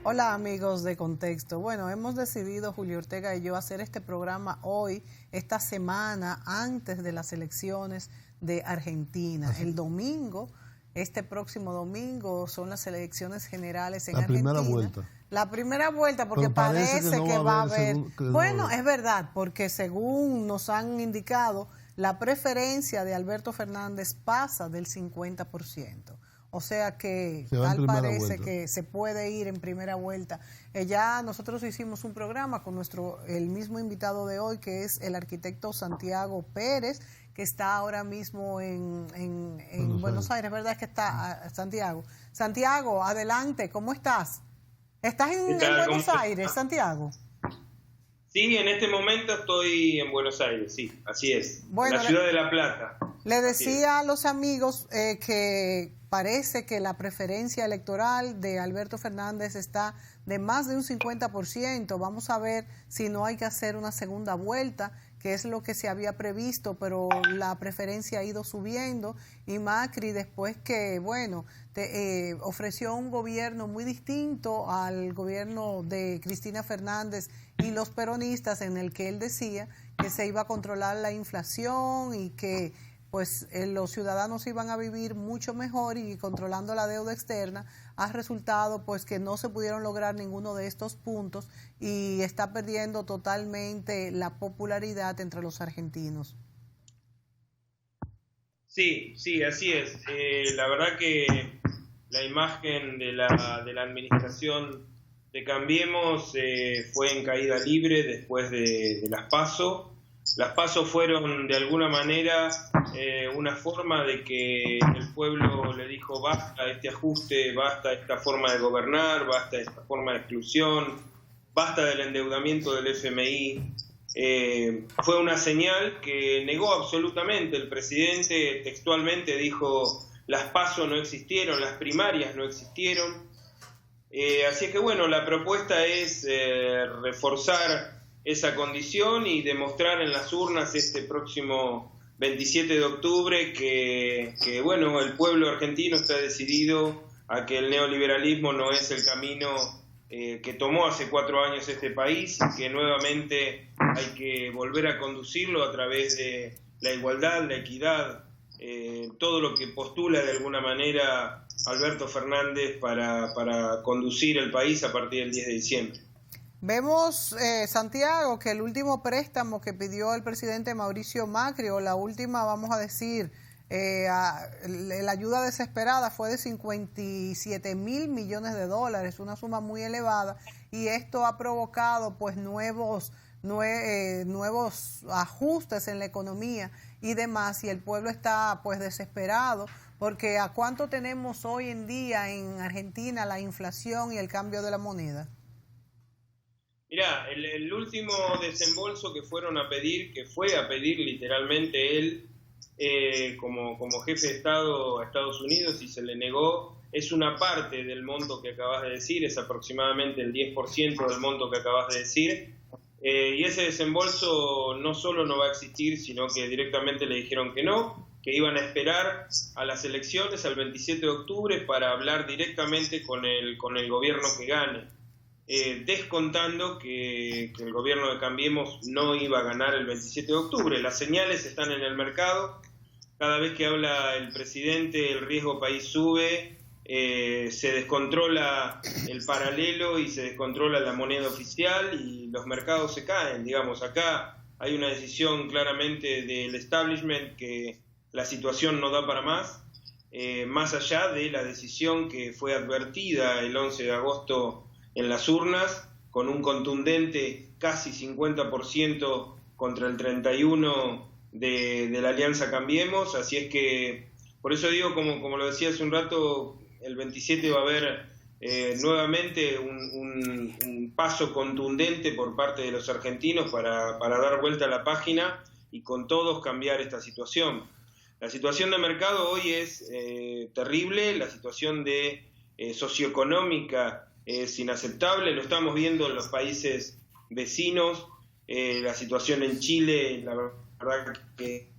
Hola amigos de Contexto. Bueno, hemos decidido Julio Ortega y yo hacer este programa hoy, esta semana, antes de las elecciones de Argentina. El domingo, este próximo domingo, son las elecciones generales en Argentina. La primera vuelta. La primera vuelta, porque parece que va a haber... Bueno, es verdad, porque según nos han indicado, la preferencia de Alberto Fernández pasa del 50%. O sea que tal parece que se puede ir en primera vuelta. Ya nosotros hicimos un programa con el mismo invitado de hoy, que es el arquitecto Santiago Pérez, que está ahora mismo en Buenos Aires, ¿verdad que está Santiago? Santiago, adelante, ¿cómo estás? ¿Estás en Buenos Aires, Santiago? Sí, en este momento estoy en Buenos Aires, sí, así es, bueno, en la ciudad de La Plata. Le decía a los amigos que parece que la preferencia electoral de Alberto Fernández está de más de un 50%. Vamos a ver si no hay que hacer una segunda vuelta, que es lo que se había previsto, pero la preferencia ha ido subiendo. Y Macri, después que, bueno, ofreció un gobierno muy distinto al gobierno de Cristina Fernández y los peronistas, en el que él decía que se iba a controlar la inflación y que pues los ciudadanos iban a vivir mucho mejor, y controlando la deuda externa, ha resultado pues que no se pudieron lograr ninguno de estos puntos y está perdiendo totalmente la popularidad entre los argentinos. Sí, así es. La verdad que la imagen de la administración de Cambiemos fue en caída libre después de las PASO. Las PASO fueron de alguna manera una forma de que el pueblo le dijo basta este ajuste, basta esta forma de gobernar, basta esta forma de exclusión, basta del endeudamiento del FMI. Fue una señal que negó absolutamente. El presidente textualmente dijo: las PASO no existieron, las primarias no existieron. Así es que bueno, la propuesta es reforzar esa condición y demostrar en las urnas este próximo 27 de octubre que bueno, el pueblo argentino está decidido a que el neoliberalismo no es el camino que tomó hace 4 años este país, y que nuevamente hay que volver a conducirlo a través de la igualdad, la equidad, todo lo que postula de alguna manera Alberto Fernández para conducir el país a partir del 10 de diciembre. Vemos, Santiago, que el último préstamo que pidió el presidente Mauricio Macri, o la última, vamos a decir, la ayuda desesperada, fue de 57 mil millones de dólares, una suma muy elevada, y esto ha provocado pues nuevos ajustes en la economía y demás, y el pueblo está pues desesperado, porque ¿a cuánto tenemos hoy en día en Argentina la inflación y el cambio de la moneda? Mirá, el último desembolso que fueron a pedir, que fue a pedir literalmente él como jefe de Estado a Estados Unidos, y se le negó, es una parte del monto que acabas de decir, es aproximadamente el 10% del monto que acabas de decir, y ese desembolso no solo no va a existir, sino que directamente le dijeron que no, que iban a esperar a las elecciones, al 27 de octubre, para hablar directamente con el gobierno que gane. Descontando que el gobierno de Cambiemos no iba a ganar el 27 de octubre. Las señales están en el mercado. Cada vez que habla el presidente, el riesgo país sube, se descontrola el paralelo y se descontrola la moneda oficial y los mercados se caen. Digamos, acá hay una decisión claramente del establishment que la situación no da para más, más allá de la decisión que fue advertida el 11 de agosto en las urnas, con un contundente casi 50% contra el 31% de la Alianza Cambiemos. Así es que, por eso digo, como lo decía hace un rato, el 27 va a haber nuevamente un paso contundente por parte de los argentinos para dar vuelta a la página y con todos cambiar esta situación. La situación de mercado hoy es terrible, la situación socioeconómica es inaceptable, lo estamos viendo en los países vecinos, la situación en Chile, la verdad que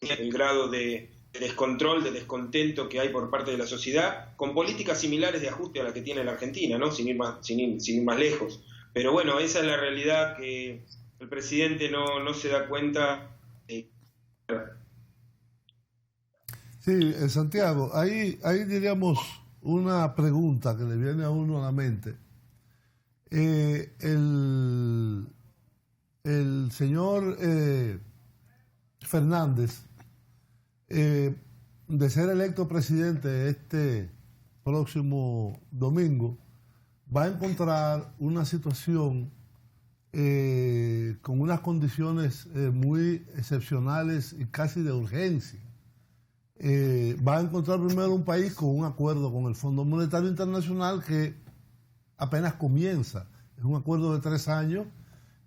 el grado de descontrol, de descontento que hay por parte de la sociedad, con políticas similares de ajuste a la que tiene la Argentina, ¿no? Sin ir más lejos. Pero bueno, esa es la realidad que el presidente no se da cuenta. Sí, Santiago, ahí diríamos una pregunta que le viene a uno a la mente. El señor Fernández, de ser electo presidente este próximo domingo, va a encontrar una situación con unas condiciones muy excepcionales y casi de urgencia. Va a encontrar primero un país con un acuerdo con el Fondo Monetario Internacional que apenas comienza. Es un acuerdo de 3 años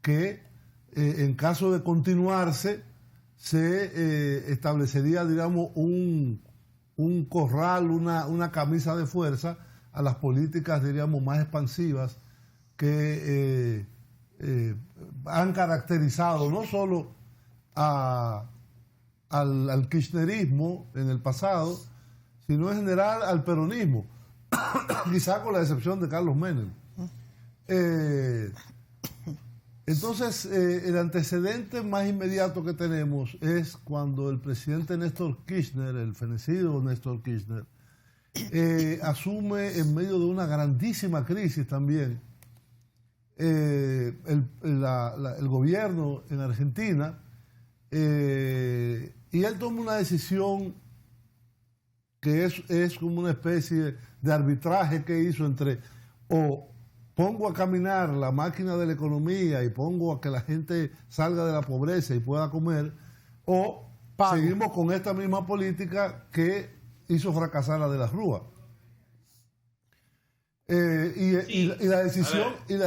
que, en caso de continuarse, se establecería, digamos, un corral, una camisa de fuerza a las políticas, diríamos, más expansivas que han caracterizado no solo al kirchnerismo en el pasado, sino en general al peronismo, quizá con la excepción de Carlos Menem. Entonces, el antecedente más inmediato que tenemos es cuando el presidente Néstor Kirchner, el fenecido Néstor Kirchner, asume en medio de una grandísima crisis también el gobierno en Argentina, y él toma una decisión que es como una especie de arbitraje que hizo entre o pongo a caminar la máquina de la economía y pongo a que la gente salga de la pobreza y pueda comer, o seguimos con esta misma política que hizo fracasar a De la Rúa. Y la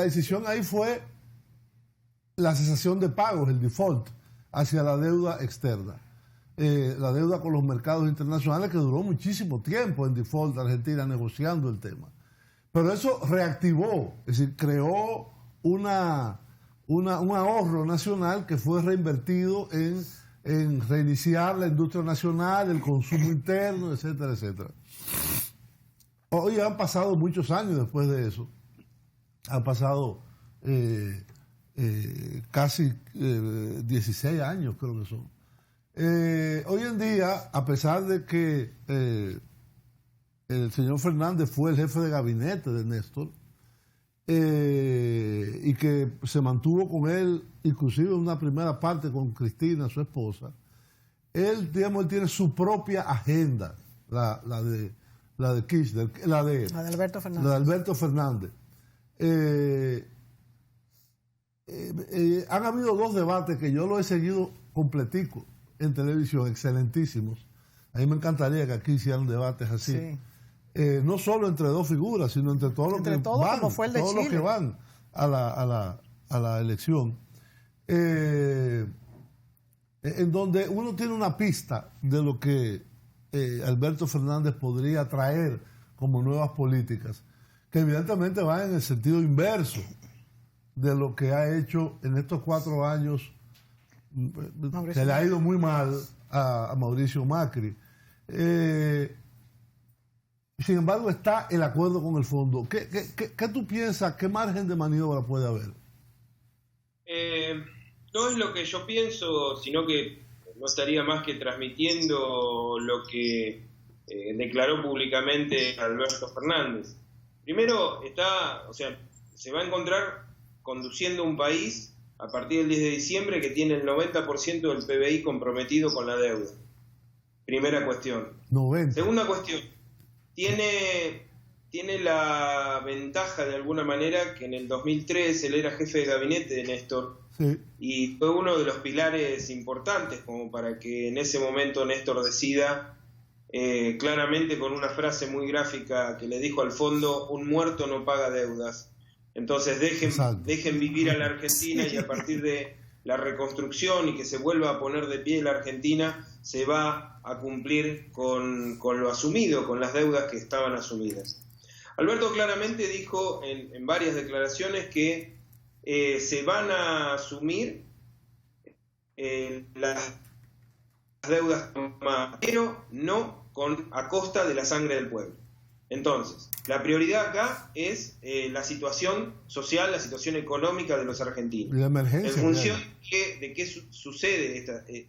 decisión ahí fue la cesación de pagos, el default, hacia la deuda externa. La deuda con los mercados internacionales, que duró muchísimo tiempo en default Argentina negociando el tema. Pero eso reactivó, es decir, creó un ahorro nacional que fue reinvertido en reiniciar la industria nacional, el consumo interno, etcétera, etcétera. Hoy han pasado muchos años después de eso. Han pasado casi 16 años, creo que son. Hoy en día, a pesar de que el señor Fernández fue el jefe de gabinete de Néstor, y que se mantuvo con él, inclusive en una primera parte con Cristina, su esposa, él tiene su propia agenda, la de Kirchner, la de Alberto Fernández. La de Alberto Fernández. Han habido 2 debates que yo lo he seguido completico en televisión, excelentísimos. A mí me encantaría que aquí hicieran debates así. Sí. No solo entre 2 figuras, sino entre todos los que van, como fue el de todos los que van a la elección. En donde uno tiene una pista de lo que Alberto Fernández podría traer como nuevas políticas, que evidentemente van en el sentido inverso de lo que ha hecho en estos 4 años. Se le ha ido muy mal a Mauricio Macri. Sin embargo, está el acuerdo con el fondo. ¿Qué tú piensas? ¿Qué margen de maniobra puede haber? No es lo que yo pienso, sino que no estaría más que transmitiendo lo que declaró públicamente Alberto Fernández. Primero, se va a encontrar conduciendo un país a partir del 10 de diciembre que tiene el 90% del PBI comprometido con la deuda. Primera cuestión. 90. Segunda cuestión. Tiene la ventaja de alguna manera que en el 2003 él era jefe de gabinete de Néstor, sí, y fue uno de los pilares importantes como para que en ese momento Néstor decida claramente con una frase muy gráfica que le dijo al fondo: un muerto no paga deudas. Entonces dejen vivir a la Argentina, y a partir de la reconstrucción y que se vuelva a poner de pie la Argentina, se va a cumplir con lo asumido, con las deudas que estaban asumidas. Alberto claramente dijo en varias declaraciones que se van a asumir las deudas tomadas, pero no a costa de la sangre del pueblo. Entonces, la prioridad acá es la situación social, la situación económica de los argentinos. Y la emergencia. En función de qué sucede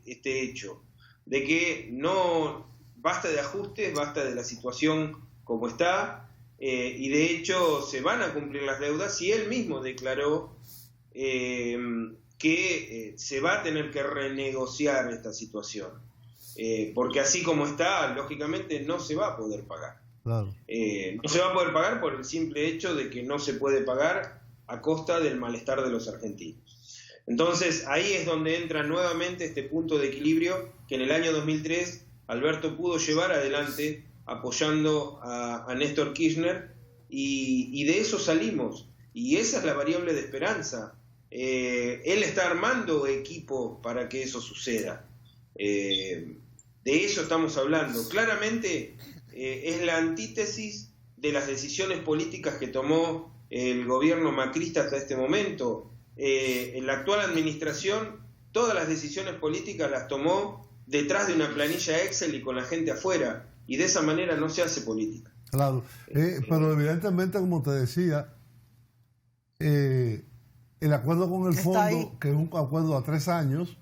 este hecho, de que no basta de ajustes, basta de la situación como está, y de hecho se van a cumplir las deudas, y él mismo declaró que se va a tener que renegociar esta situación, porque así como está, lógicamente no se va a poder pagar. Claro. No se va a poder pagar por el simple hecho de que no se puede pagar a costa del malestar de los argentinos. Entonces ahí es donde entra nuevamente este punto de equilibrio que en el año 2003 Alberto pudo llevar adelante apoyando a Néstor Kirchner, y de eso salimos, y esa es la variable de esperanza. Él está armando equipo para que eso suceda. De eso estamos hablando. Claramente es la antítesis de las decisiones políticas que tomó el gobierno macrista hasta este momento. En la actual administración, todas las decisiones políticas las tomó detrás de una planilla Excel y con la gente afuera, y de esa manera no se hace política. Claro, pero evidentemente, como te decía, el acuerdo con el fondo, que es un acuerdo a 3 años,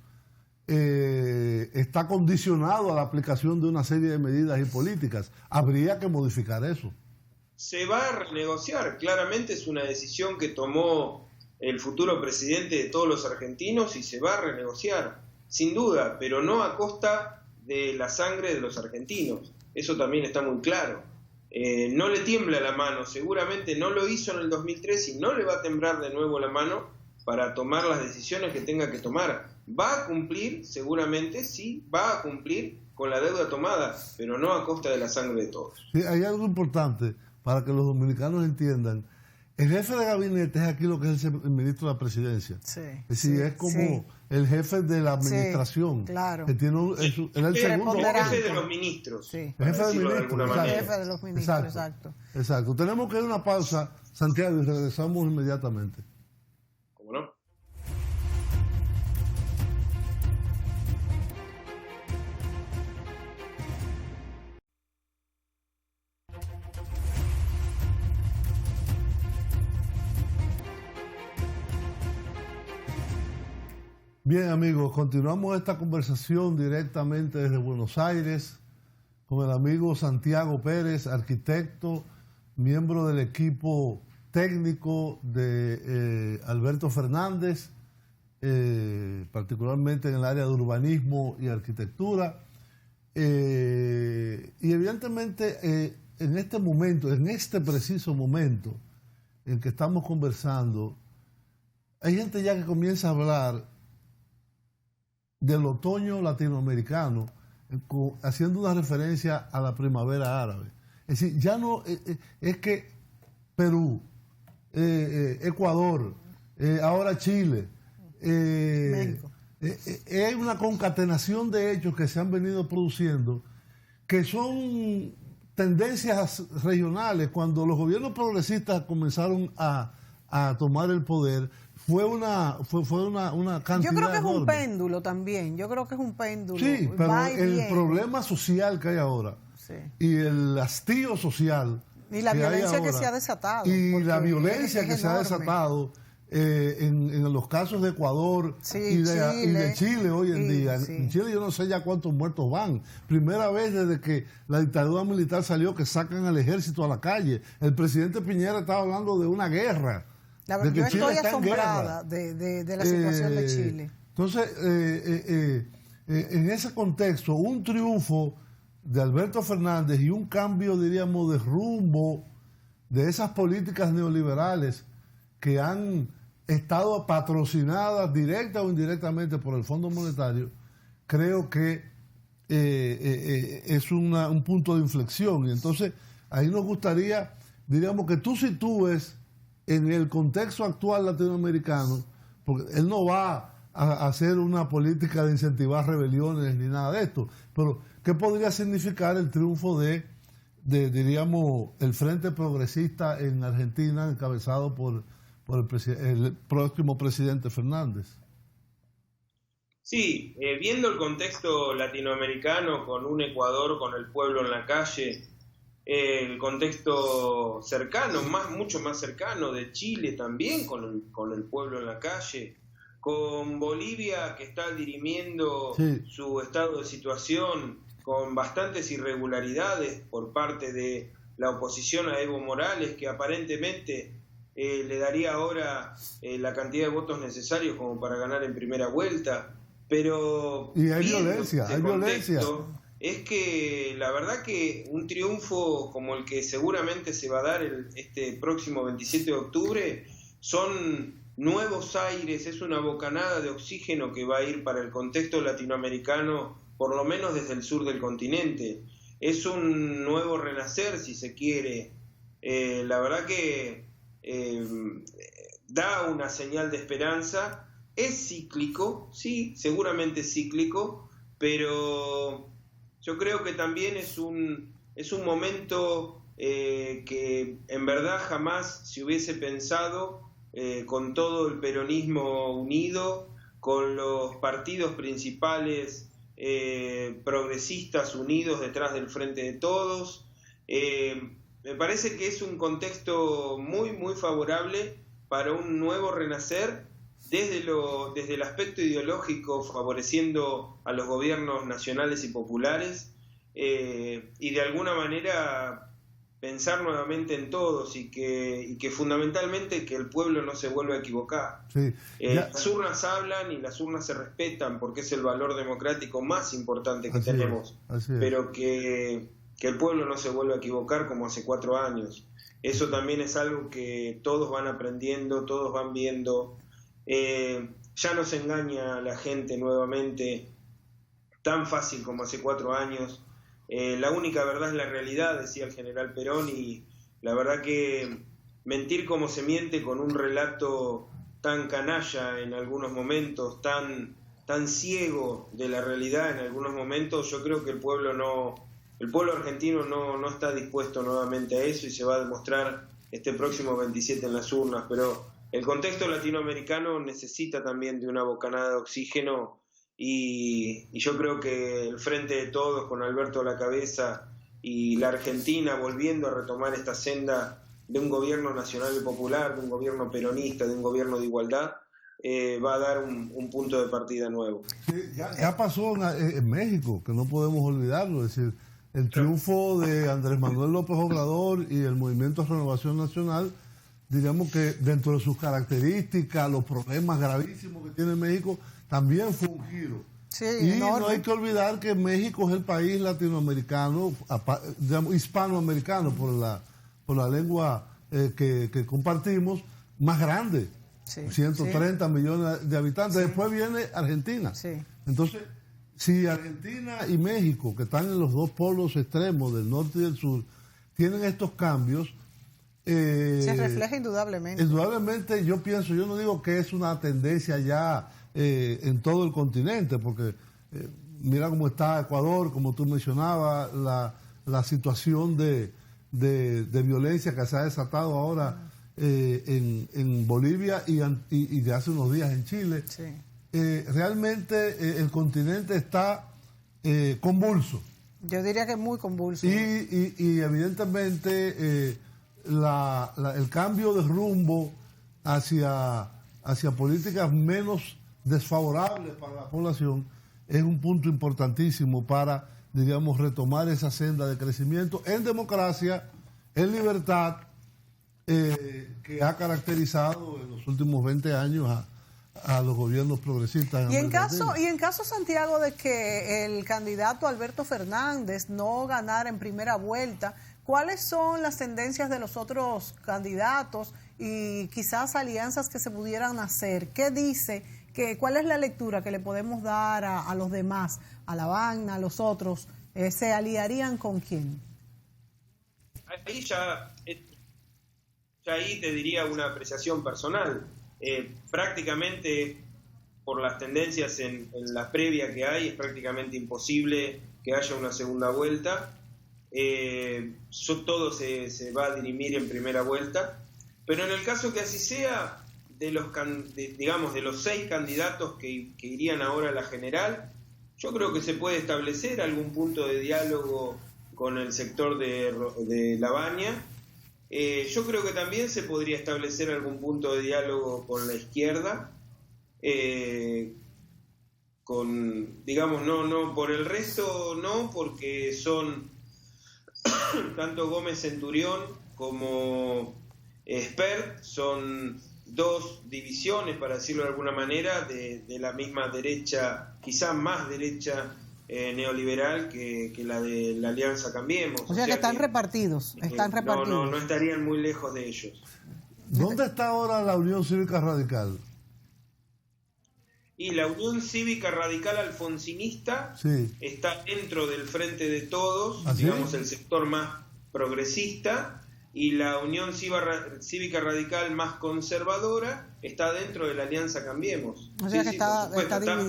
está condicionado a la aplicación de una serie de medidas y políticas. Habría que modificar eso. Se va a renegociar, claramente es una decisión que tomó el futuro presidente de todos los argentinos, y se va a renegociar, sin duda, pero no a costa de la sangre de los argentinos. Eso también está muy claro. No le tiembla la mano, seguramente no lo hizo en el 2003 y no le va a temblar de nuevo la mano para tomar las decisiones que tenga que tomar. Va a cumplir, seguramente sí, va a cumplir con la deuda tomada, pero no a costa de la sangre de todos. Sí, hay algo importante para que los dominicanos entiendan. El jefe de gabinete es aquí lo que es el ministro de la presidencia. Sí, es decir, es como el jefe de la administración. Sí, claro. Que tiene él es el segundo. El jefe de los ministros. Sí. El jefe de ministros. El jefe de los ministros, exacto. Exacto. Tenemos que ir a una pausa, Santiago, y regresamos inmediatamente. ¿Cómo no? Bien, amigos, continuamos esta conversación directamente desde Buenos Aires con el amigo Santiago Pérez, arquitecto, miembro del equipo técnico de Alberto Fernández, particularmente en el área de urbanismo y arquitectura. Y evidentemente en este momento, en este preciso momento en que estamos conversando, hay gente ya que comienza a hablar del otoño latinoamericano, haciendo una referencia a la primavera árabe. Es decir, ya no es que Perú, Ecuador, ahora Chile, México. Hay una concatenación de hechos que se han venido produciendo que son tendencias regionales. Cuando los gobiernos progresistas comenzaron a tomar el poder, fue una cantidad. Yo creo que es enorme. un péndulo también. Yo creo que es un péndulo. Sí, pero el problema social que hay ahora, sí, y el hastío social y la violencia que se ha desatado, y la violencia que se ha desatado en los casos de Ecuador, sí, y de Chile hoy en día. Sí. En Chile yo no sé ya cuántos muertos van. Primera vez desde que la dictadura militar salió que sacan al ejército a la calle. El presidente Piñera estaba hablando de una guerra. Yo estoy asombrada de la situación de Chile. Entonces, en ese contexto, un triunfo de Alberto Fernández y un cambio, diríamos, de rumbo de esas políticas neoliberales que han estado patrocinadas directa o indirectamente por el Fondo Monetario, creo que es un punto de inflexión. Y entonces, ahí nos gustaría, diríamos, que tú sitúes en el contexto actual latinoamericano, porque él no va a hacer una política de incentivar rebeliones ni nada de esto, pero ¿qué podría significar el triunfo de diríamos, el Frente Progresista en Argentina, encabezado por el próximo presidente Fernández? Sí, viendo el contexto latinoamericano con un Ecuador con el pueblo en la calle, el contexto cercano, mucho más cercano de Chile también con el pueblo en la calle, con Bolivia que está dirimiendo su estado de situación con bastantes irregularidades por parte de la oposición a Evo Morales, que aparentemente le daría ahora la cantidad de votos necesarios como para ganar en primera vuelta. Pero y hay violencia, es que la verdad que un triunfo como el que seguramente se va a dar este próximo 27 de octubre son nuevos aires, es una bocanada de oxígeno que va a ir para el contexto latinoamericano, por lo menos desde el sur del continente. Es un nuevo renacer, si se quiere. La verdad que da una señal de esperanza. Es cíclico, sí, seguramente es cíclico, pero yo creo que también es un momento que en verdad jamás se hubiese pensado, con todo el peronismo unido, con los partidos principales progresistas unidos detrás del Frente de Todos. Me parece que es un contexto muy, muy favorable para un nuevo renacer, desde el aspecto ideológico, favoreciendo a los gobiernos nacionales y populares, y de alguna manera pensar nuevamente en todos y que fundamentalmente que el pueblo no se vuelva a equivocar. Sí. Las urnas hablan y las urnas se respetan porque es el valor democrático más importante que tenemos, pero que el pueblo no se vuelva a equivocar como hace 4 años. Eso también es algo que todos van aprendiendo, todos van viendo. Ya no se engaña a la gente nuevamente tan fácil como hace 4 años. La única verdad es la realidad, decía el general Perón, y la verdad que mentir como se miente con un relato tan canalla en algunos momentos, tan ciego de la realidad en algunos momentos, yo creo que el pueblo argentino no está dispuesto nuevamente a eso, y se va a demostrar este próximo 27 en las urnas. Pero el contexto latinoamericano necesita también de una bocanada de oxígeno, y yo creo que el Frente de Todos, con Alberto a la cabeza, y la Argentina volviendo a retomar esta senda de un gobierno nacional y popular, de un gobierno peronista, de un gobierno de igualdad, va a dar un punto de partida nuevo. Sí, ya pasó en México, que no podemos olvidarlo, es decir, el triunfo de Andrés Manuel López Obrador y el Movimiento Renovación Nacional, digamos que dentro de sus características, los problemas gravísimos que tiene México, también fue un giro. Sí, y enorme. no hay que olvidar que México es el país latinoamericano, digamos, hispanoamericano, por la lengua que compartimos, más grande. Sí, 130 millones de habitantes. Sí. Después viene Argentina. Sí. Entonces, si Argentina y México, que están en los dos polos extremos del norte y del sur, tienen estos cambios, se refleja indudablemente. Indudablemente, yo no digo que es una tendencia ya en todo el continente, porque mira cómo está Ecuador, como tú mencionabas, la situación de violencia que se ha desatado ahora en Bolivia y de hace unos días en Chile. Sí. Realmente el continente está convulso. Yo diría que es muy convulso. Y evidentemente el cambio de rumbo hacia políticas menos desfavorables para la población es un punto importantísimo para, digamos, retomar esa senda de crecimiento en democracia, en libertad, que ha caracterizado en los últimos 20 años a los gobiernos progresistas. Y en caso, Santiago, de que el candidato Alberto Fernández no ganara en primera vuelta, ¿cuáles son las tendencias de los otros candidatos y quizás alianzas que se pudieran hacer? ¿Qué dice? ¿Cuál es la lectura que le podemos dar a los demás, a la Habana, a los otros? ¿Se aliarían con quién? Ahí ahí te diría una apreciación personal. Prácticamente, por las tendencias en la previa que hay, es prácticamente imposible que haya una segunda vuelta. Todo se va a dirimir en primera vuelta, pero en el caso que así sea, de los 6 candidatos que irían ahora a la general, yo creo que se puede establecer algún punto de diálogo con el sector de Lavagna. Yo creo que también se podría establecer algún punto de diálogo con la izquierda, no por el resto, no, porque son tanto Gómez Centurión como Espert, son 2 divisiones, para decirlo de alguna manera, de la misma derecha, quizás más derecha neoliberal que la de la Alianza Cambiemos. O sea que están repartidos, No estarían muy lejos de ellos. ¿Dónde está ahora la Unión Cívica Radical? Y la Unión Cívica Radical Alfonsinista está dentro del Frente de Todos, digamos el sector más progresista, y la Unión Cívica Radical más conservadora está dentro de la Alianza Cambiemos. O sea que está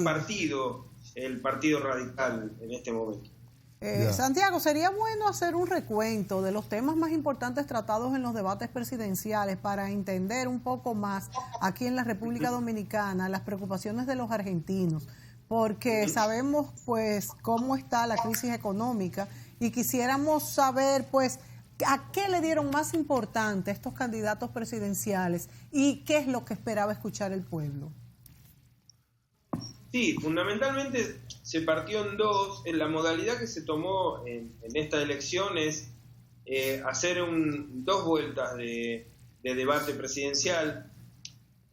partido el Partido Radical en este momento. Santiago, sería bueno hacer un recuento de los temas más importantes tratados en los debates presidenciales para entender un poco más aquí en la República Dominicana las preocupaciones de los argentinos, porque sabemos pues cómo está la crisis económica y quisiéramos saber pues a qué le dieron más importante estos candidatos presidenciales y qué es lo que esperaba escuchar el pueblo. Sí, fundamentalmente se partió en 2. En la modalidad que se tomó en esta elección es hacer 2 vueltas de debate presidencial.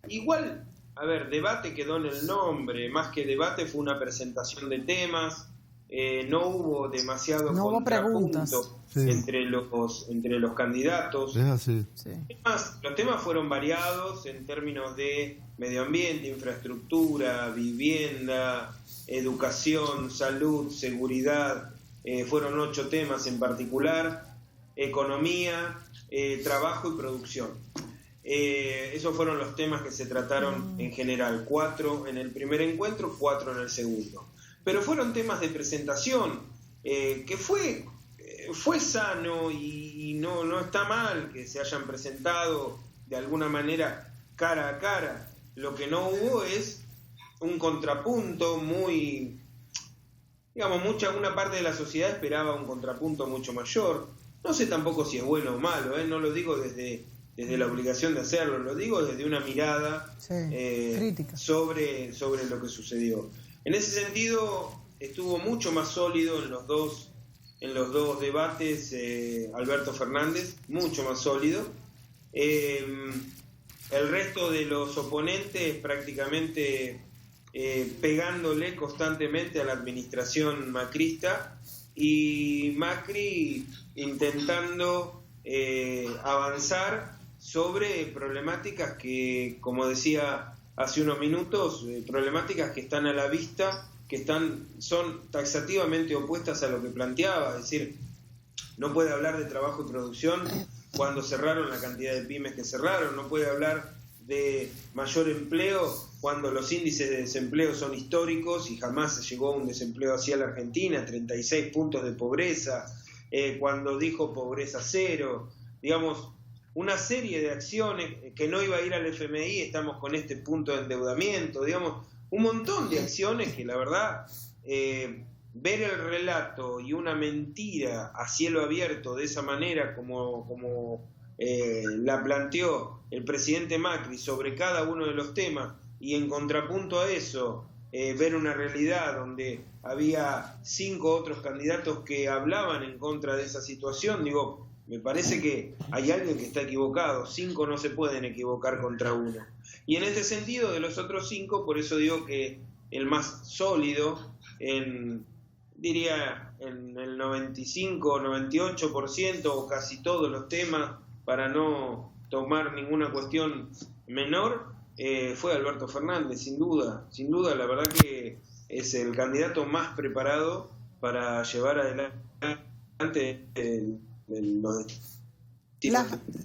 Igual, debate quedó en el nombre, más que debate fue una presentación de temas, no hubo demasiado contrapunto entre los candidatos. Es así. Sí. Los temas fueron variados en términos de medio ambiente, infraestructura, vivienda, educación, salud, seguridad. Fueron 8 temas en particular: economía, trabajo y producción. Esos fueron los temas que se trataron en general, 4 en el primer encuentro, 4 en el segundo. Pero fueron temas de presentación, que fue sano y no está mal que se hayan presentado de alguna manera cara a cara. Lo que no hubo es un contrapunto una parte de la sociedad esperaba un contrapunto mucho mayor. No sé tampoco si es bueno o malo, no lo digo desde la obligación de hacerlo, lo digo desde una mirada crítica sobre lo que sucedió. En ese sentido estuvo mucho más sólido en los dos debates Alberto Fernández, mucho más sólido. El resto de los oponentes prácticamente pegándole constantemente a la administración macrista, y Macri intentando avanzar sobre problemáticas que, como decía hace unos minutos, problemáticas que están a la vista, que son taxativamente opuestas a lo que planteaba. Es decir, no puede hablar de trabajo y producción cuando cerraron la cantidad de pymes que cerraron, no puede hablar de mayor empleo cuando los índices de desempleo son históricos y jamás se llegó a un desempleo así a la Argentina, 36 puntos de pobreza, cuando dijo pobreza cero, digamos, una serie de acciones, que no iba a ir al FMI, estamos con este punto de endeudamiento, digamos, un montón de acciones que la verdad, ver el relato y una mentira a cielo abierto de esa manera como la planteó el presidente Macri sobre cada uno de los temas, y en contrapunto a eso ver una realidad donde había 5 otros candidatos que hablaban en contra de esa situación, digo, me parece que hay alguien que está equivocado. 5 no se pueden equivocar contra 1. Y en este sentido, de los otros 5, por eso digo que el más sólido, diría en el 95 o 98% o casi todos los temas, para no tomar ninguna cuestión menor, fue Alberto Fernández, sin duda, la verdad que es el candidato más preparado para llevar adelante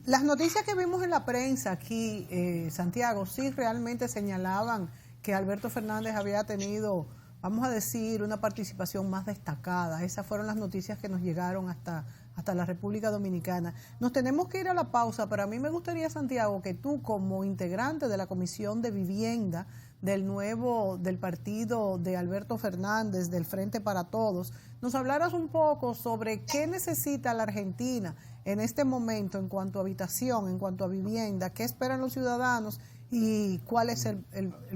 las noticias que vimos en la prensa aquí, Santiago, sí realmente señalaban que Alberto Fernández había tenido vamos a decir, una participación más destacada. Esas fueron las noticias que nos llegaron hasta la República Dominicana. Nos tenemos que ir a la pausa, pero a mí me gustaría, Santiago, que tú, como integrante de la Comisión de Vivienda del partido de Alberto Fernández, del Frente para Todos, nos hablaras un poco sobre qué necesita la Argentina en este momento en cuanto a habitación, en cuanto a vivienda, qué esperan los ciudadanos y cuál es el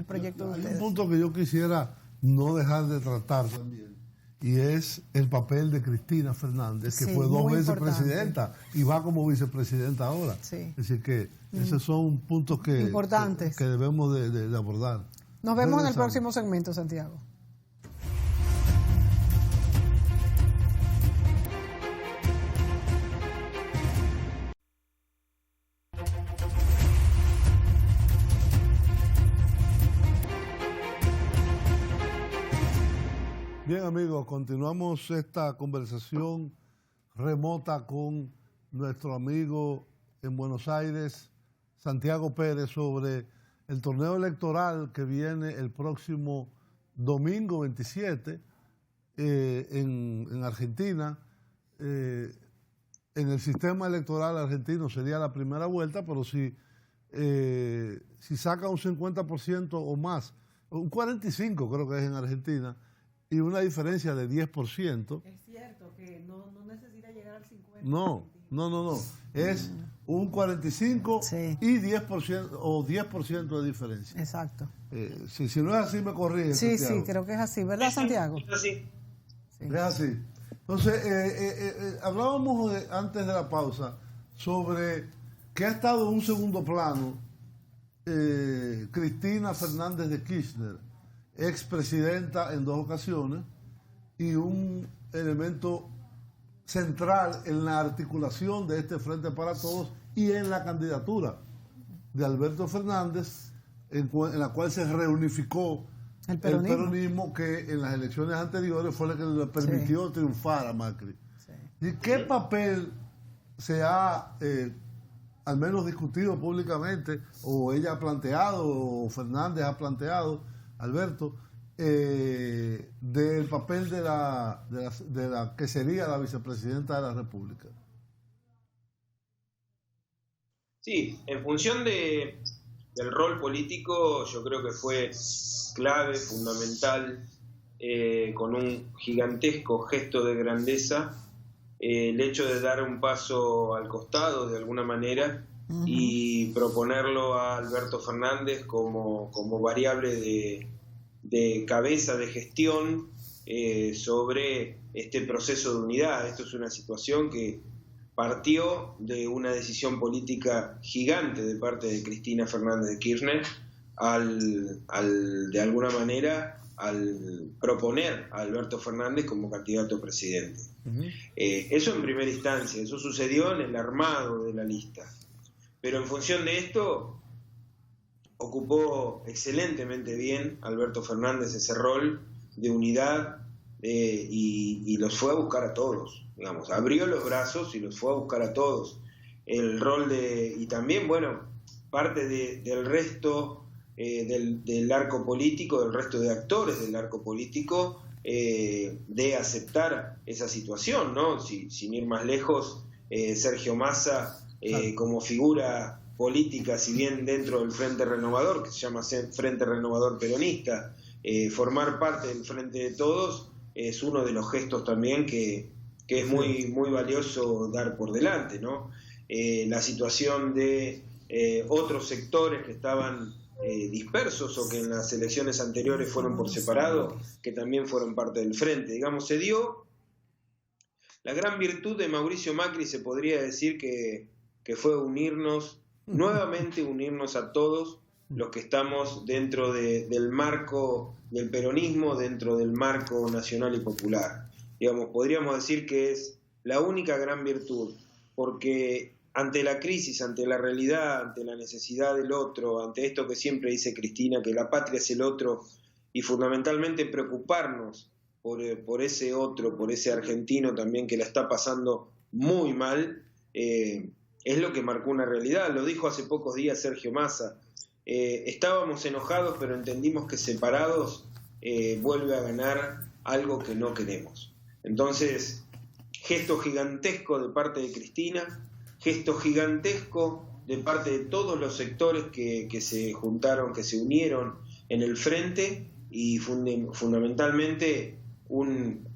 proyecto de ustedes. Hay un punto que yo quisiera no dejar de tratar también, y es el papel de Cristina Fernández, que fue 2 veces presidenta y va como vicepresidenta ahora. Sí. Es decir, que esos son puntos que debemos de abordar. Nos vemos en el próximo segmento, Santiago. Bien, amigos, continuamos esta conversación remota con nuestro amigo en Buenos Aires, Santiago Pérez, sobre el torneo electoral que viene el próximo domingo 27 en Argentina. En el sistema electoral argentino sería la primera vuelta, pero si saca un 50% o más, un 45% creo que es en Argentina, y una diferencia de 10%. Es cierto que no necesita llegar al 50%. No. Es un 45% y 10% o 10% de diferencia. Exacto. Si no es así, me corrige. Sí, Santiago. Sí, creo que es así, ¿verdad, Santiago? Es así. Sí. Es así. Entonces, hablábamos antes de la pausa sobre que ha estado en un segundo plano Cristina Fernández de Kirchner, expresidenta en 2 ocasiones, y un elemento central en la articulación de este Frente para Todos y en la candidatura de Alberto Fernández, en la cual se reunificó el peronismo, que en las elecciones anteriores fue la que le permitió triunfar a Macri. Sí. ¿Y qué papel se ha al menos discutido públicamente, o ella ha planteado, o Fernández ha planteado, Alberto, del papel de la que sería la vicepresidenta de la República? Sí, en función del rol político, yo creo que fue clave, fundamental, con un gigantesco gesto de grandeza, el hecho de dar un paso al costado de alguna manera y proponerlo a Alberto Fernández como variable de cabeza de gestión sobre este proceso de unidad. Esto es una situación que partió de una decisión política gigante de parte de Cristina Fernández de Kirchner de alguna manera al proponer a Alberto Fernández como candidato a presidente. Eso en primera instancia, eso sucedió en el armado de la lista. Pero en función de esto, ocupó excelentemente bien Alberto Fernández ese rol de unidad y los fue a buscar a todos, digamos, abrió los brazos y los fue a buscar a todos. El rol y también, bueno, parte del resto del arco político, del resto de actores del arco político, de aceptar esa situación, ¿no? Sin ir más lejos, Sergio Massa como figura política, si bien dentro del Frente Renovador, que se llama Frente Renovador Peronista, formar parte del Frente de Todos es uno de los gestos también que es muy, muy valioso dar por delante, ¿no? La situación de otros sectores que estaban dispersos o que en las elecciones anteriores fueron por separado, que también fueron parte del Frente. Digamos, se dio la gran virtud de Mauricio Macri, se podría decir que fue nuevamente unirnos a todos los que estamos dentro del marco del peronismo, dentro del marco nacional y popular. Digamos, podríamos decir que es la única gran virtud, porque ante la crisis, ante la realidad, ante la necesidad del otro, ante esto que siempre dice Cristina, que la patria es el otro, y fundamentalmente preocuparnos por ese otro, por ese argentino también que la está pasando muy mal, es lo que marcó una realidad. Lo dijo hace pocos días Sergio Massa. Estábamos enojados, pero entendimos que separados vuelve a ganar algo que no queremos. Entonces, gesto gigantesco de parte de Cristina, gesto gigantesco de parte de todos los sectores que se juntaron, que se unieron en el frente, y fundamentalmente un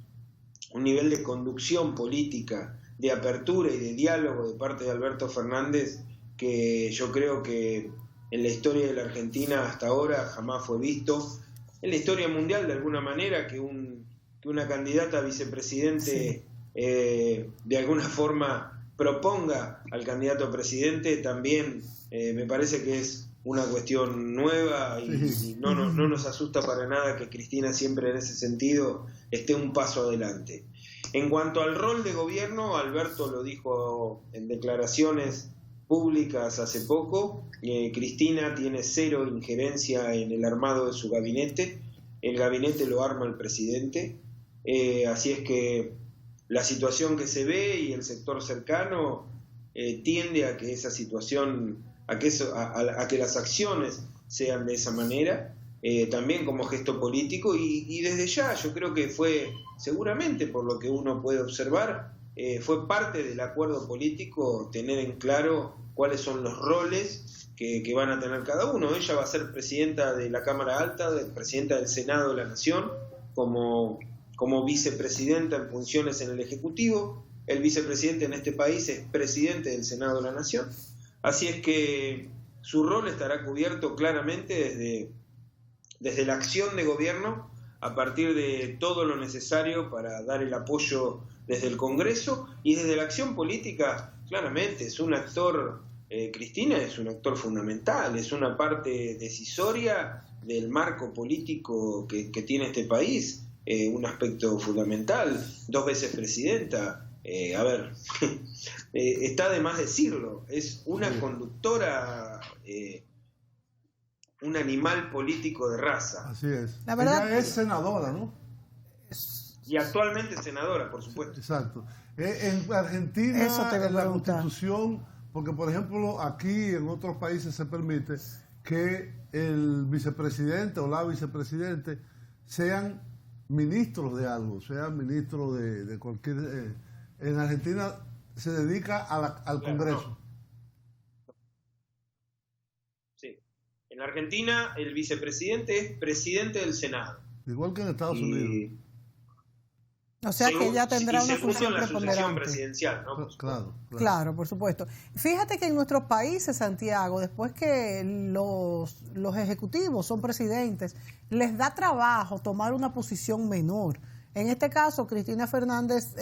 nivel de conducción política, de apertura y de diálogo de parte de Alberto Fernández que yo creo que en la historia de la Argentina hasta ahora jamás fue visto, en la historia mundial de alguna manera, que una candidata a vicepresidente de alguna forma proponga al candidato a presidente también me parece que es una cuestión nueva y no nos asusta para nada que Cristina siempre en ese sentido esté un paso adelante. En cuanto al rol de gobierno, Alberto lo dijo en declaraciones públicas hace poco, Cristina tiene cero injerencia en el armado de su gabinete, el gabinete lo arma el presidente, así es que la situación que se ve y el sector cercano tiende a que esa situación, a que las acciones sean de esa manera, también como gesto político, y desde ya yo creo que fue, seguramente por lo que uno puede observar, fue parte del acuerdo político tener en claro cuáles son los roles que van a tener cada uno. Ella va a ser presidenta de la Cámara Alta, presidenta del Senado de la Nación, como vicepresidenta en funciones en el Ejecutivo. El vicepresidente en este país es presidente del Senado de la Nación. Así es que su rol estará cubierto claramente desde la acción de gobierno, a partir de todo lo necesario para dar el apoyo desde el Congreso, y desde la acción política, claramente, es un actor, Cristina es un actor fundamental, es una parte decisoria del marco político que tiene este país, un aspecto fundamental, 2 veces presidenta, está de más decirlo, es una conductora, un animal político de raza. Así es. La verdad, ella es senadora, ¿no? Y actualmente senadora, por supuesto. Exacto. En Argentina, en la Constitución, porque por ejemplo aquí en otros países se permite que el vicepresidente o la vicepresidente sean ministros de algo, sean ministros de cualquier... en Argentina se dedica al Congreso. No. En Argentina el vicepresidente es presidente del Senado. Igual que en Estados Unidos. O sea que ella tendrá una función preponderante. Presidencial, ¿no? Claro, por supuesto. Fíjate que en nuestros países, Santiago, después que los ejecutivos son presidentes, les da trabajo tomar una posición menor. En este caso, Cristina Fernández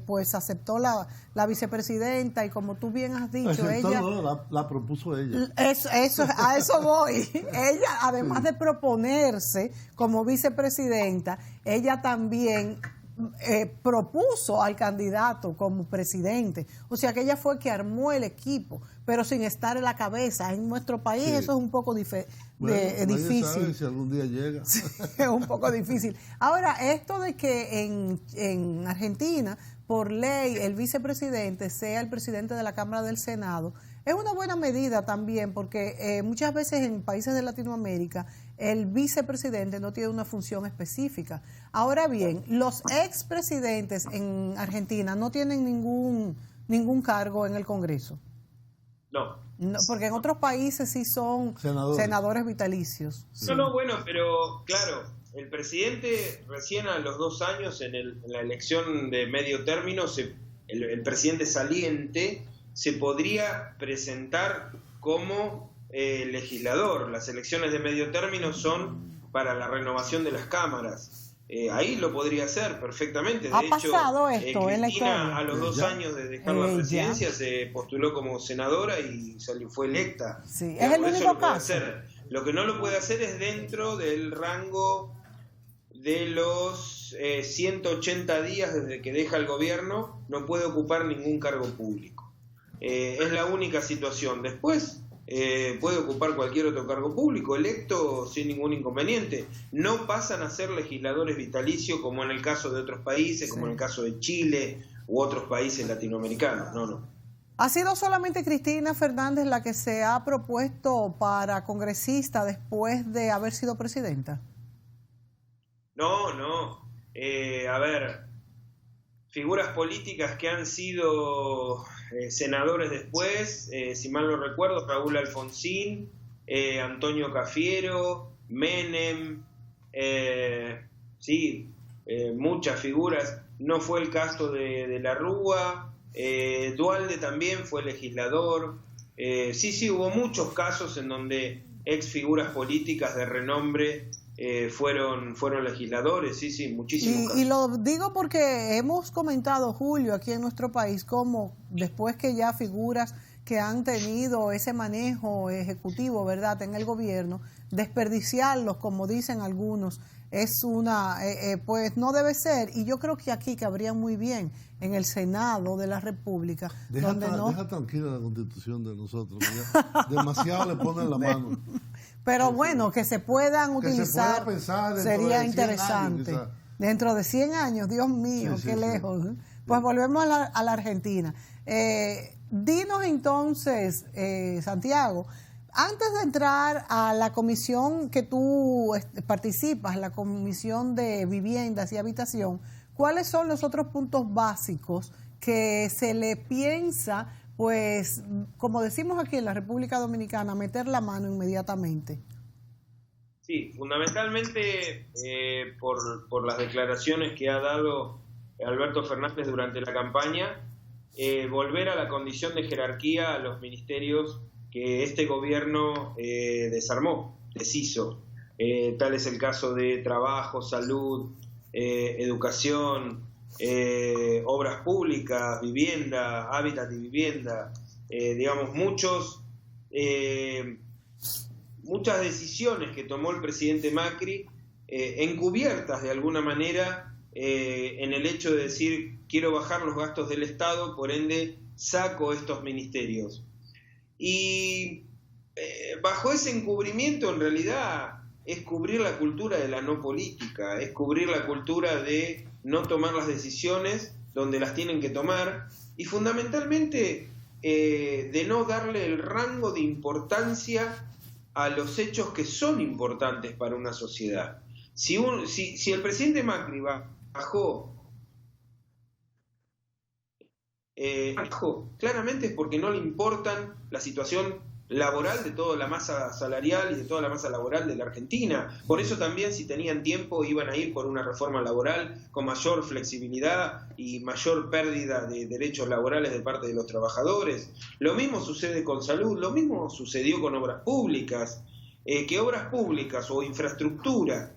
pues aceptó la vicepresidenta, y como tú bien has dicho, ella... la propuso ella. A eso voy. Ella, además de proponerse como vicepresidenta, ella también propuso al candidato como presidente. O sea que ella fue que armó el equipo, pero sin estar en la cabeza. En nuestro país eso es un poco difícil. Sabe si algún día llega. Sí, es un poco difícil. Ahora, esto de que en Argentina, por ley, el vicepresidente sea el presidente de la Cámara del Senado, es una buena medida también, porque muchas veces en países de Latinoamérica el vicepresidente no tiene una función específica. Ahora bien, los expresidentes en Argentina no tienen ningún cargo en el Congreso. No, porque en otros países sí son senadores vitalicios. Sí. No, bueno, pero claro, el presidente recién a los 2 años en la elección de medio término, el presidente saliente se podría presentar como legislador. Las elecciones de medio término son para la renovación de las cámaras. Ahí lo podría hacer perfectamente. De hecho, pasado esto en la historia. A los 2 años de dejar la presidencia se postuló como senadora y fue electa. Sí, es el único caso. Lo que no lo puede hacer es dentro del rango de los 180 días desde que deja el gobierno, no puede ocupar ningún cargo público. Es la única situación. Después puede ocupar cualquier otro cargo público, electo sin ningún inconveniente. No pasan a ser legisladores vitalicios como en el caso de otros países, como en el caso de Chile u otros países latinoamericanos. No. ¿Ha sido solamente Cristina Fernández la que se ha propuesto para congresista después de haber sido presidenta? No. A ver, figuras políticas que han sido senadores después, si mal no recuerdo, Raúl Alfonsín, Antonio Cafiero, Menem, muchas figuras. No fue el caso de la Rúa, Duhalde también fue legislador. Hubo muchos casos en donde ex figuras políticas de renombre fueron legisladores, muchísimos casos. Y lo digo porque hemos comentado, Julio, aquí en nuestro país, cómo después que ya figuras que han tenido ese manejo ejecutivo, ¿verdad?, en el gobierno, desperdiciarlos, como dicen algunos, es pues no debe ser. Y yo creo que aquí cabría muy bien en el Senado de la República. Deja tranquila la Constitución de nosotros, demasiado le ponen la mano. Pero bueno, que se puedan utilizar, sería interesante. Dentro de 100 años, Dios mío, qué lejos. Pues volvemos a la Argentina. Dinos entonces, Santiago, antes de entrar a la comisión que tú participas, la Comisión de Viviendas y Habitación, ¿cuáles son los otros puntos básicos que se le piensa, pues, como decimos aquí en la República Dominicana, meter la mano inmediatamente? Sí, fundamentalmente por las declaraciones que ha dado Alberto Fernández durante la campaña, volver a la condición de jerarquía a los ministerios que este gobierno deshizo. Tal es el caso de trabajo, salud, educación, obras públicas, vivienda, hábitat y vivienda, muchas decisiones que tomó el presidente Macri, encubiertas de alguna manera en el hecho de decir quiero bajar los gastos del Estado, por ende saco estos ministerios. Y bajo ese encubrimiento en realidad es cubrir la cultura de la no política, es cubrir la cultura de no tomar las decisiones donde las tienen que tomar y fundamentalmente de no darle el rango de importancia a los hechos que son importantes para una sociedad. Si el presidente Macri bajó, claramente es porque no le importan la situación laboral de toda la masa salarial y de toda la masa laboral de la Argentina. Por eso también, si tenían tiempo, iban a ir por una reforma laboral con mayor flexibilidad y mayor pérdida de derechos laborales de parte de los trabajadores. Lo mismo sucede con salud, lo mismo sucedió con obras públicas. Que obras públicas o infraestructura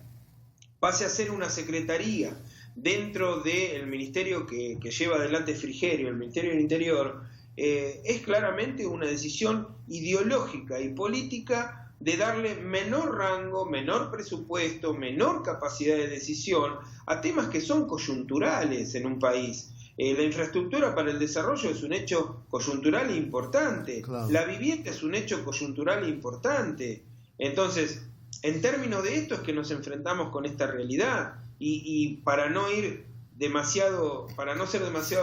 pase a ser una secretaría dentro del ministerio que lleva adelante Frigerio, el Ministerio del Interior, es claramente una decisión ideológica y política de darle menor rango, menor presupuesto, menor capacidad de decisión a temas que son coyunturales en un país. La infraestructura para el desarrollo es un hecho coyuntural e importante, claro. La vivienda es un hecho coyuntural e importante. Entonces, en términos de esto es que nos enfrentamos con esta realidad. Y para no ser demasiado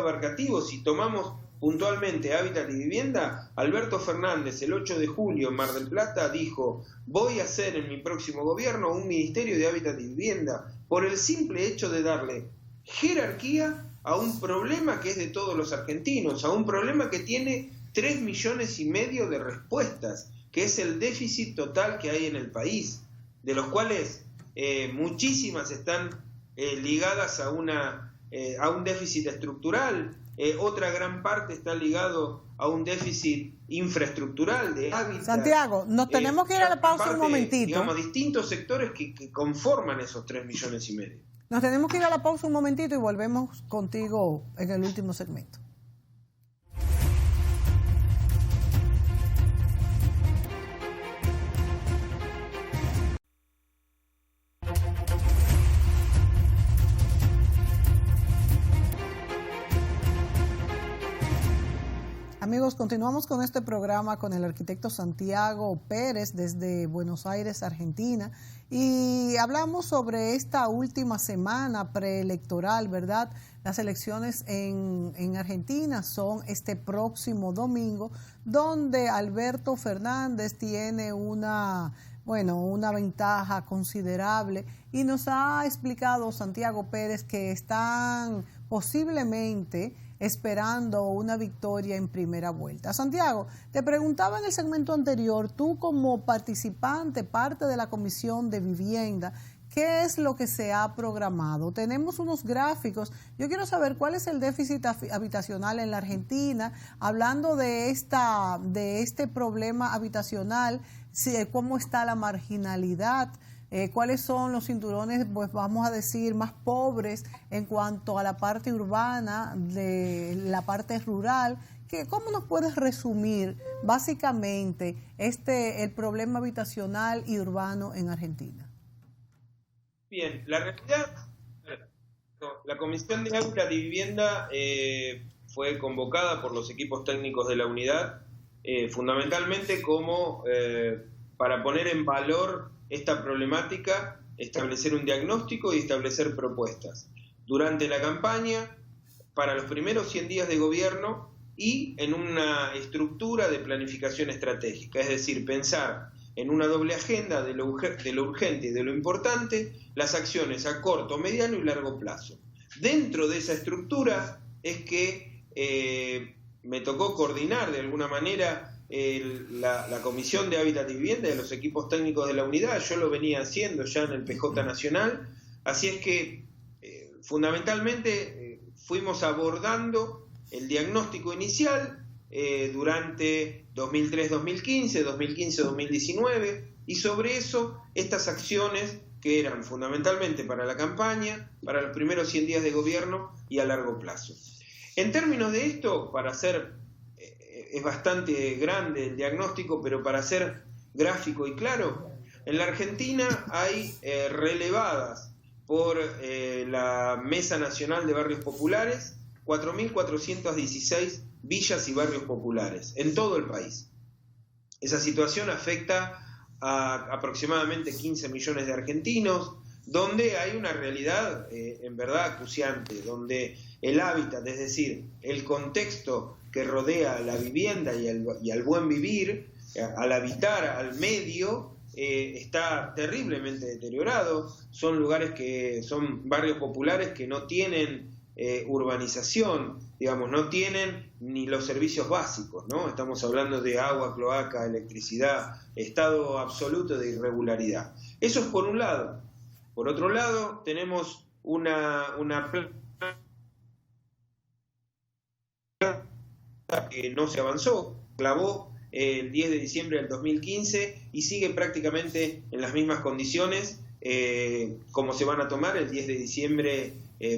abarcativos, si tomamos puntualmente hábitat y vivienda, Alberto Fernández el 8 de julio en Mar del Plata dijo: voy a hacer en mi próximo gobierno un ministerio de hábitat y vivienda, por el simple hecho de darle jerarquía a un problema que es de todos los argentinos, a un problema que tiene 3,5 millones de respuestas, que es el déficit total que hay en el país, de los cuales muchísimas están ligadas a un déficit estructural, otra gran parte está ligado a un déficit infraestructural de hábitat. Santiago, nos tenemos que ir a la pausa un momentito. Digamos, distintos sectores que conforman esos 3,5 millones. Nos tenemos que ir a la pausa un momentito y volvemos contigo en el último segmento. Amigos, continuamos con este programa con el arquitecto Santiago Pérez desde Buenos Aires, Argentina, y hablamos sobre esta última semana preelectoral, ¿verdad? Las elecciones en Argentina son este próximo domingo, donde Alberto Fernández tiene una bueno, una ventaja considerable, y nos ha explicado Santiago Pérez que están posiblemente esperando una victoria en primera vuelta. Santiago, te preguntaba en el segmento anterior, tú como participante, parte de la Comisión de Vivienda, ¿qué es lo que se ha programado? Tenemos unos gráficos. Yo quiero saber cuál es el déficit habitacional en la Argentina, hablando de este problema habitacional, cómo está la marginalidad, cuáles son los cinturones, pues vamos a decir, más pobres en cuanto a la parte urbana, de la parte rural. ¿Cómo nos puedes resumir básicamente el problema habitacional y urbano en Argentina? Bien, la realidad, la Comisión de Hábitat y Vivienda fue convocada por los equipos técnicos de la unidad, fundamentalmente como para poner en valor esta problemática, establecer un diagnóstico y establecer propuestas. Durante la campaña, para los primeros 100 días de gobierno y en una estructura de planificación estratégica, es decir, pensar en una doble agenda de lo urgente y de lo importante, las acciones a corto, mediano y largo plazo. Dentro de esa estructura es que me tocó coordinar de alguna manera la Comisión de Hábitat y Vivienda de los equipos técnicos de la unidad. Yo lo venía haciendo ya en el PJ Nacional, así es que fundamentalmente fuimos abordando el diagnóstico inicial durante 2003-2015, 2015-2019, y sobre eso estas acciones que eran fundamentalmente para la campaña, para los primeros 100 días de gobierno y a largo plazo. En términos de esto, para hacer, es bastante grande el diagnóstico, pero para ser gráfico y claro, en la Argentina hay relevadas por la Mesa Nacional de Barrios Populares 4.416 villas y barrios populares en todo el país. Esa situación afecta a aproximadamente 15 millones de argentinos, donde hay una realidad en verdad acuciante, donde el hábitat, es decir, el contexto que rodea a la vivienda y al buen vivir, al habitar, al medio, está terriblemente deteriorado. Son lugares son barrios populares que no tienen urbanización, digamos, no tienen ni los servicios básicos, ¿no? Estamos hablando de agua, cloaca, electricidad, estado absoluto de irregularidad. Eso es por un lado. Por otro lado, tenemos una que no se avanzó, clavó el 10 de diciembre del 2015 y sigue prácticamente en las mismas condiciones como se van a tomar el 10 de diciembre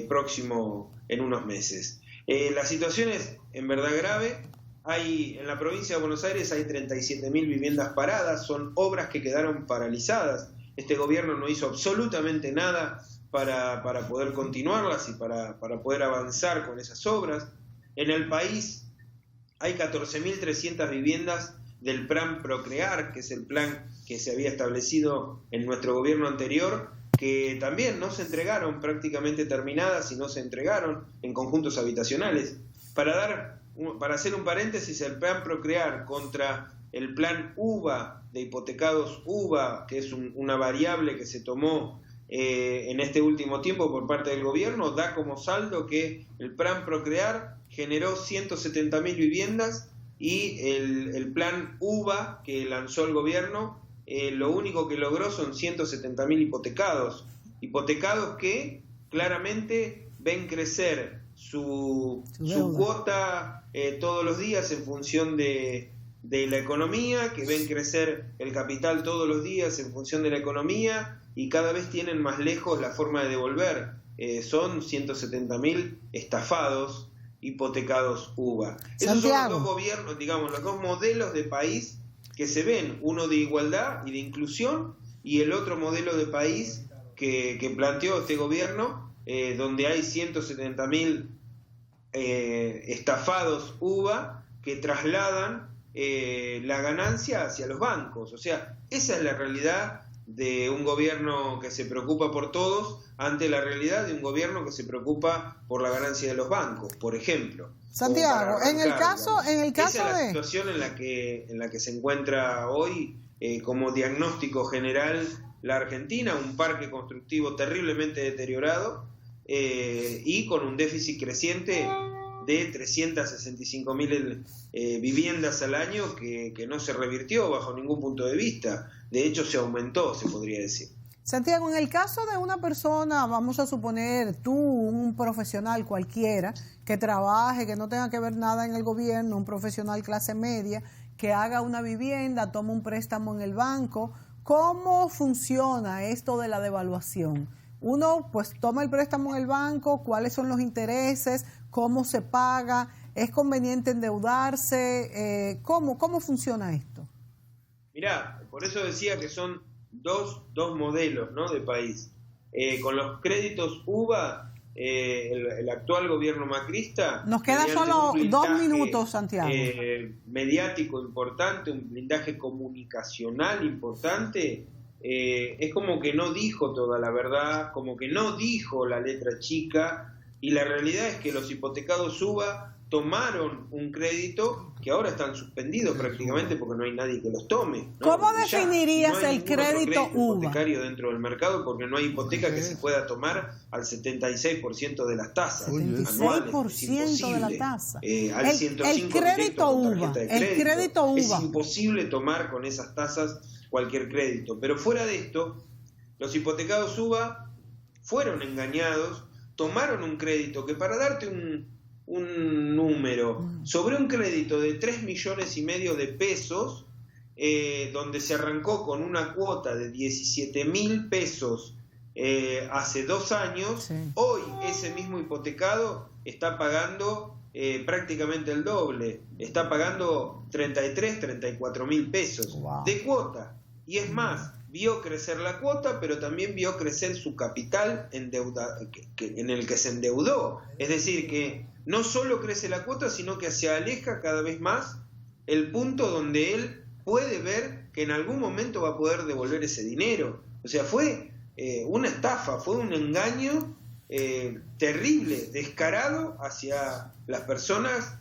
próximo en unos meses. La situación es en verdad grave. En la provincia de Buenos Aires hay 37.000 viviendas paradas, son obras que quedaron paralizadas. Este gobierno no hizo absolutamente nada para poder continuarlas y para poder avanzar con esas obras. En el país hay 14.300 viviendas del plan Procrear, que es el plan que se había establecido en nuestro gobierno anterior, que también no se entregaron, prácticamente terminadas, y no se entregaron en conjuntos habitacionales. Para hacer un paréntesis, el plan Procrear contra el plan UBA, de hipotecados UBA, que es una variable que se tomó en este último tiempo por parte del gobierno, da como saldo que el plan Procrear generó 170.000 viviendas y el plan UBA que lanzó el gobierno, lo único que logró son 170.000 hipotecados que claramente ven crecer su cuota todos los días en función de la economía, que ven crecer el capital todos los días en función de la economía y cada vez tienen más lejos la forma de devolver. Son 170.000 estafados hipotecados UBA. Esos son los dos gobiernos, digamos, los dos modelos de país que se ven, uno de igualdad y de inclusión y el otro modelo de país que planteó este gobierno, donde hay 170.000 estafados UBA que trasladan la ganancia hacia los bancos. O sea, esa es la realidad de un gobierno que se preocupa por todos ante la realidad de un gobierno que se preocupa por la ganancia de los bancos, por ejemplo. Santiago, en el caso esa es la situación en la que se encuentra hoy como diagnóstico general la Argentina, un parque constructivo terriblemente deteriorado y con un déficit creciente de 365.000 viviendas al año que no se revirtió bajo ningún punto de vista. De hecho, se aumentó, se podría decir. Santiago, en el caso de una persona, vamos a suponer tú, un profesional cualquiera, que trabaje, que no tenga que ver nada en el gobierno, un profesional clase media, que haga una vivienda, toma un préstamo en el banco, ¿cómo funciona esto de la devaluación? Uno pues toma el préstamo en el banco, ¿cuáles son los intereses? ¿Cómo se paga? ¿Es conveniente endeudarse? ¿Cómo funciona esto? Mirá, por eso decía que son dos modelos, ¿no?, de país. Con los créditos UVA, el actual gobierno macrista... Nos queda solo 2 minutos, Santiago. Mediático importante, un blindaje comunicacional importante, es como que no dijo toda la verdad, como que no dijo la letra chica, y la realidad es que los hipotecados UVA tomaron un crédito que ahora están suspendidos prácticamente porque no hay nadie que los tome, ¿no? ¿Cómo definirías el crédito UVA? Hipotecario dentro del mercado, porque no hay hipoteca que se pueda tomar al 76% de las tasas. 76% de la tasa. Al 105% el crédito UVA. El crédito UVA. Es imposible tomar con esas tasas cualquier crédito. Pero fuera de esto, los hipotecados UVA fueron engañados, tomaron un crédito que, para darte un número, sobre un crédito de 3,5 millones de pesos, donde se arrancó con una cuota de 17.000 pesos hace 2 años, sí. Hoy ese mismo hipotecado está pagando prácticamente el doble, está pagando 34.000 pesos de cuota, y es más, vio crecer la cuota, pero también vio crecer su capital en el que se endeudó. Es decir, que no solo crece la cuota, sino que se aleja cada vez más el punto donde él puede ver que en algún momento va a poder devolver ese dinero. O sea, fue una estafa, fue un engaño terrible, descarado hacia las personas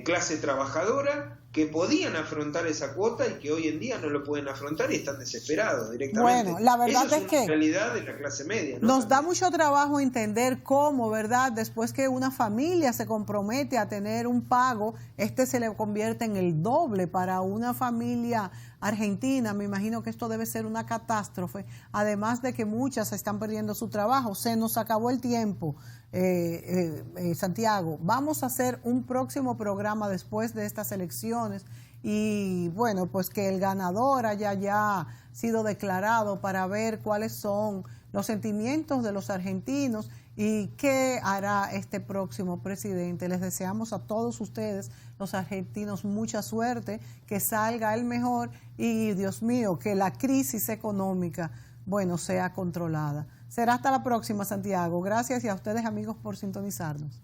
clase trabajadora, que podían afrontar esa cuota y que hoy en día no lo pueden afrontar y están desesperados directamente. Bueno, la verdad es que la realidad de la clase media, ¿no? Nos da mucho trabajo entender cómo, ¿verdad? Después que una familia se compromete a tener un pago, se le convierte en el doble para una familia argentina. Me imagino que esto debe ser una catástrofe, además de que muchas están perdiendo su trabajo. Se nos acabó el tiempo. Santiago, vamos a hacer un próximo programa después de estas elecciones y bueno, pues que el ganador haya ya sido declarado para ver cuáles son los sentimientos de los argentinos y qué hará este próximo presidente. Les deseamos a todos ustedes, los argentinos, mucha suerte, que salga el mejor y, Dios mío, que la crisis económica, bueno, sea controlada. Será hasta la próxima, Santiago. Gracias, y a ustedes, amigos, por sintonizarnos.